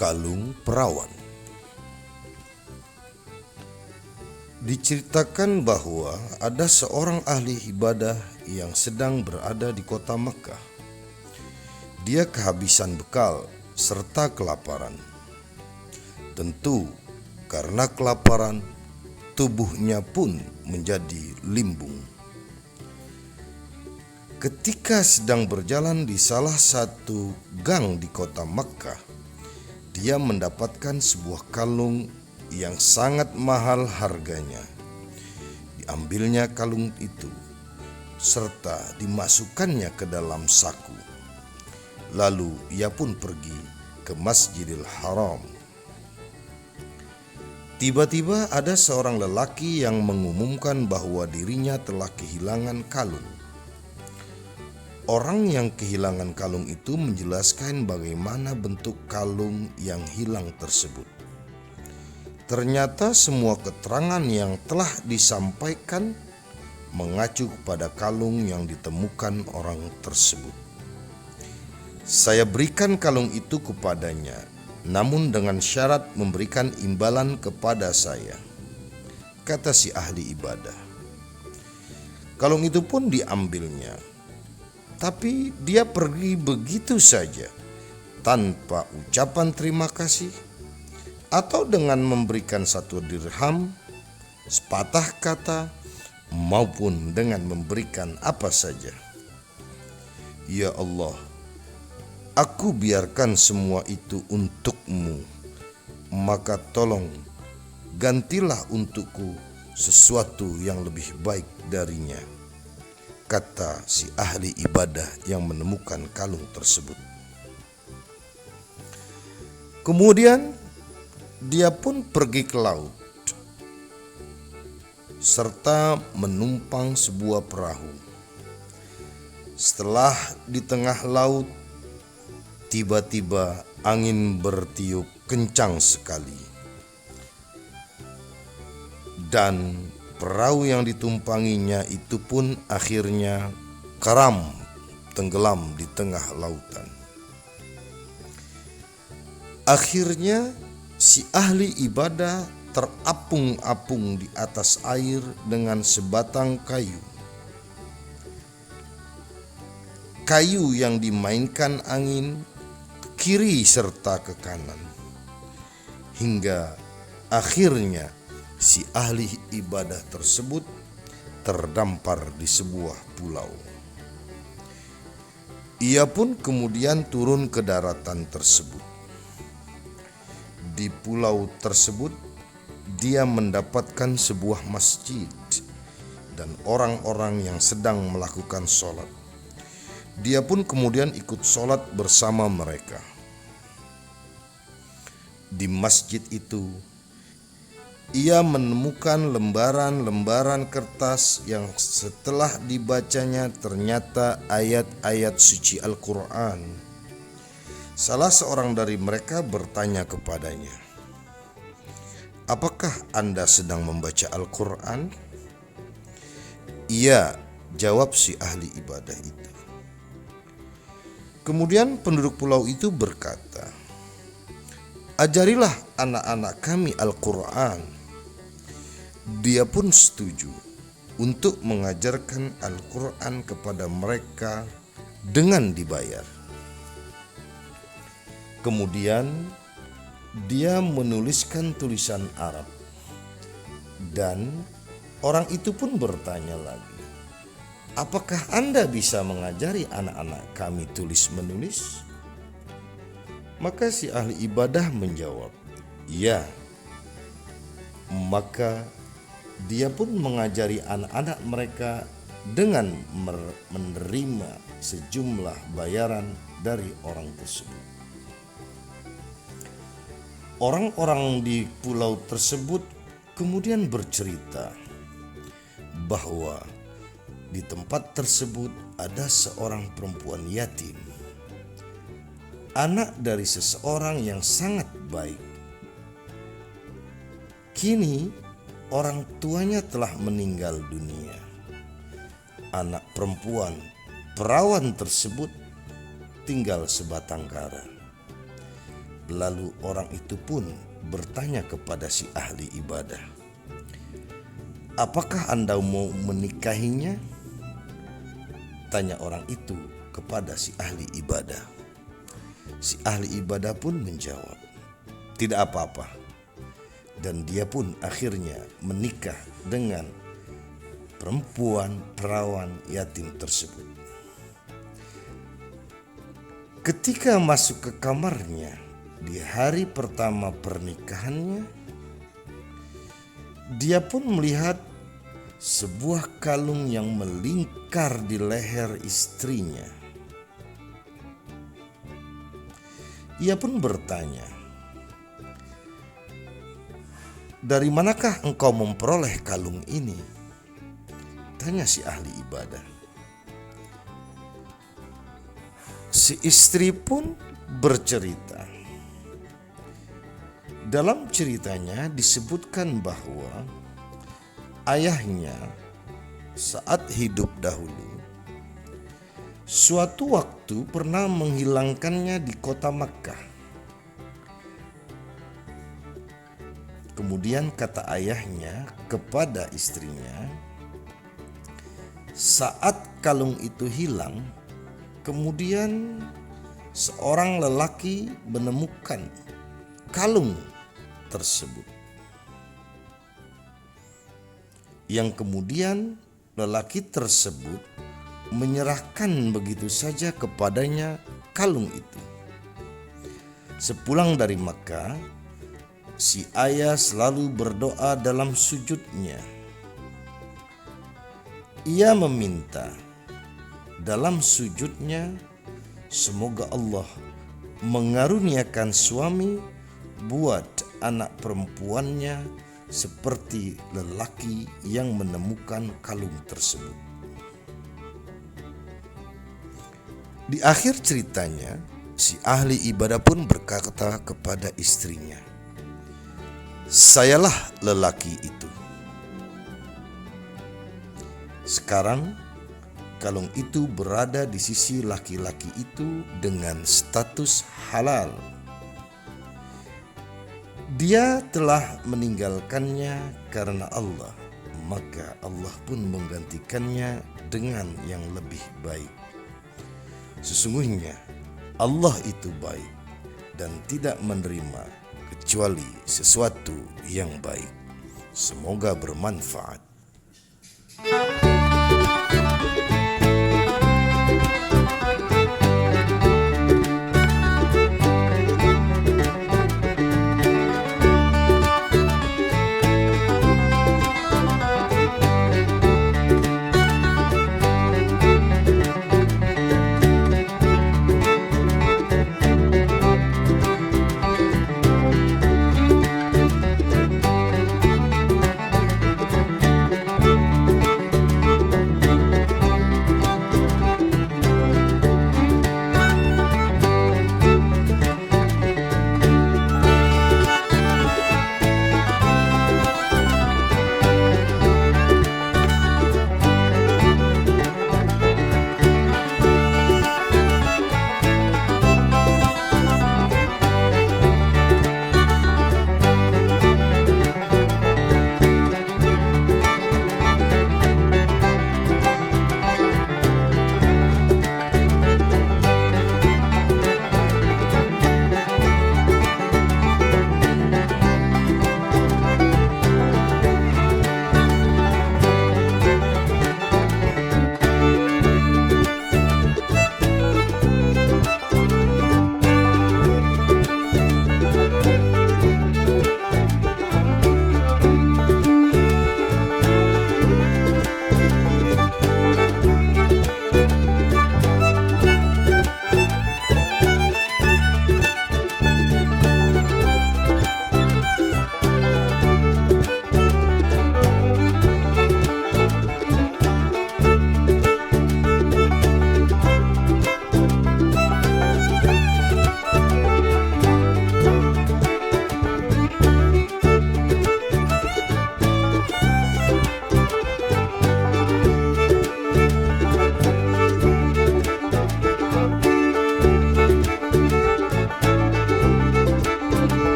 Kalung perawan. Diceritakan bahwa ada seorang ahli ibadah yang sedang berada di kota Makkah. Dia kehabisan bekal serta kelaparan. Tentu karena kelaparan, tubuhnya pun menjadi limbung. Ketika sedang berjalan di salah satu gang di kota Makkah, dia mendapatkan sebuah kalung yang sangat mahal harganya. Diambilnya kalung itu serta dimasukkannya ke dalam saku. Lalu ia pun pergi ke Masjidil Haram. Tiba-tiba ada seorang lelaki yang mengumumkan bahwa dirinya telah kehilangan kalung. Orang yang kehilangan kalung itu menjelaskan bagaimana bentuk kalung yang hilang tersebut. Ternyata semua keterangan yang telah disampaikan mengacu kepada kalung yang ditemukan orang tersebut. Saya berikan kalung itu kepadanya, namun dengan syarat memberikan imbalan kepada saya, kata si ahli ibadah. Kalung itu pun diambilnya. Tapi dia pergi begitu saja, tanpa ucapan terima kasih, atau dengan memberikan 1 dirham, sepatah kata, maupun dengan memberikan apa saja. Ya Allah, aku biarkan semua itu untukmu, maka tolong gantilah untukku sesuatu yang lebih baik darinya, kata si ahli ibadah yang menemukan kalung tersebut. Kemudian dia pun pergi ke laut serta menumpang sebuah perahu. Setelah di tengah laut, tiba-tiba angin bertiup kencang sekali dan perahu yang ditumpanginya itu pun akhirnya karam tenggelam di tengah lautan. Akhirnya si ahli ibadah terapung-apung di atas air dengan sebatang kayu. Kayu yang dimainkan angin ke kiri serta ke kanan. Hingga akhirnya si ahli ibadah tersebut terdampar di sebuah pulau. Ia pun kemudian turun ke daratan tersebut. Di pulau tersebut, dia mendapatkan sebuah masjid dan orang-orang yang sedang melakukan sholat. Dia pun kemudian ikut sholat bersama mereka. Di masjid itu, ia menemukan lembaran-lembaran kertas yang setelah dibacanya ternyata ayat-ayat suci Al-Quran. Salah seorang dari mereka bertanya kepadanya, "Apakah Anda sedang membaca Al-Quran?" "Iya," jawab si ahli ibadah itu. Kemudian penduduk pulau itu berkata, "Ajarilah anak-anak kami Al-Quran." Dia pun setuju untuk mengajarkan Al-Quran kepada mereka dengan dibayar. Kemudian dia menuliskan tulisan Arab dan orang itu pun bertanya lagi, "Apakah Anda bisa mengajari anak-anak kami tulis-menulis?" Maka si ahli ibadah menjawab, "Ya." Maka dia pun mengajari anak-anak mereka dengan menerima sejumlah bayaran dari orang tersebut. Orang-orang di pulau tersebut kemudian bercerita bahwa di tempat tersebut ada seorang perempuan yatim, anak dari seseorang yang sangat baik. Kini orang tuanya telah meninggal dunia. Anak perempuan perawan tersebut tinggal sebatang kara. Lalu orang itu pun bertanya kepada si ahli ibadah, "Apakah Anda mau menikahinya?" Tanya orang itu kepada si ahli ibadah. Si ahli ibadah pun menjawab, "Tidak apa-apa." Dan dia pun akhirnya menikah dengan perempuan perawan yatim tersebut. Ketika masuk ke kamarnya di hari pertama pernikahannya, dia pun melihat sebuah kalung yang melingkar di leher istrinya. Ia pun bertanya, "Dari manakah engkau memperoleh kalung ini?" Tanya si ahli ibadah. Si istri pun bercerita. Dalam ceritanya disebutkan bahwa ayahnya saat hidup dahulu suatu waktu pernah menghilangkannya di kota Makkah. Kemudian kata ayahnya kepada istrinya, saat kalung itu hilang, kemudian seorang lelaki menemukan kalung tersebut, yang kemudian lelaki tersebut menyerahkan begitu saja kepadanya kalung itu. Sepulang dari Makkah, si ayah selalu berdoa dalam sujudnya. Ia meminta dalam sujudnya, semoga Allah mengaruniakan suami buat anak perempuannya seperti lelaki yang menemukan kalung tersebut. Di akhir ceritanya, si ahli ibadah pun berkata kepada istrinya, "Sayalah lelaki itu." Sekarang kalung itu berada di sisi laki-laki itu dengan status halal. Dia telah meninggalkannya karena Allah, maka Allah pun menggantikannya dengan yang lebih baik. Sesungguhnya Allah itu baik dan tidak menerima kecuali sesuatu yang baik. Semoga bermanfaat.